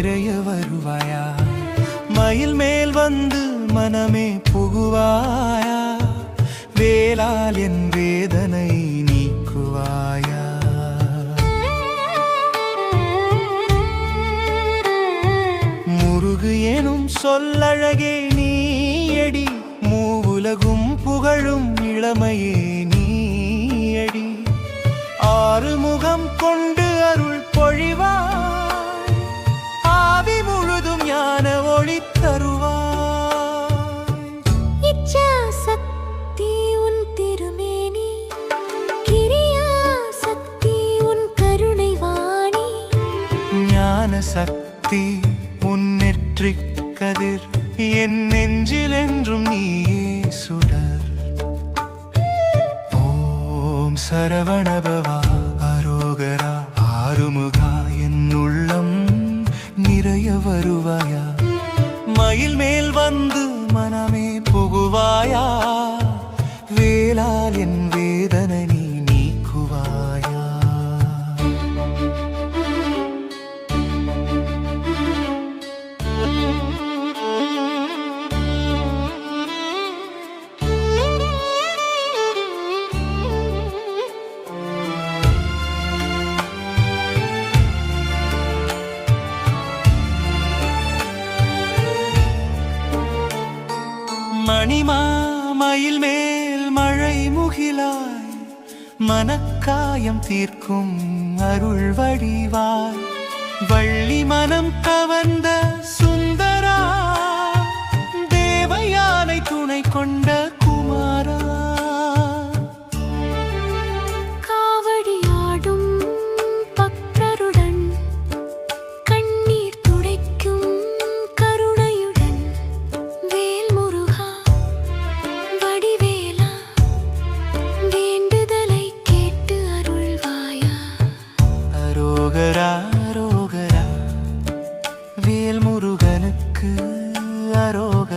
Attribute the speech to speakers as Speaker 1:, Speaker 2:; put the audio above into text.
Speaker 1: நிறைய வருவாயா? மயில் மேல் வந்து மனமே புகுவாயா? வேலால் என் வேதனை நீக்குவாயா? முருகு எனும் சொல்லழகே நீயடி, மூவுலகும் புகழும் இளமையே நீயடி. ஆறுமுகம் கொண்டு அருள் பொழிவாய், ஆவி முழுதும் ஞான ஒளி தருவாய்.
Speaker 2: இச்சா சக்தி உன் திருமேனி, கிரியா சக்தி உன் கருணை வாணி.
Speaker 1: ஞான சக்தி உன் நெற்றிக் கதிர், என் நெஞ்சில் என்றும் நீயே சுடர். ஓம் சரவணபவா அரோகரா ஆறுமுகா, என் உள்ளம் நிறைய வருவாயா? மயில் மேல் வந்து மனமே புகுவாயா? வேலால் என் வேதனை நீ நீக்குவாயா? மணிமா மயில் மேல் மழை முகிலாய், மனக்காயம் தீர்க்கும் அருள் வடிவாய். வள்ளி மனம் கவர்ந்த சுந்தரா, தேவயானை துணை கொண்ட குமாரா.
Speaker 2: காவடியாடும் பக்தருடன், கண்ணீர் துடைக்கும் கருணையுடன். வேல் முருகா வடிவேலா, வேண்டுதலை கேட்டு அருள்வாயா?
Speaker 1: அரோகரா அரோகரா, வேல் முருகனுக்கு அரோகரா.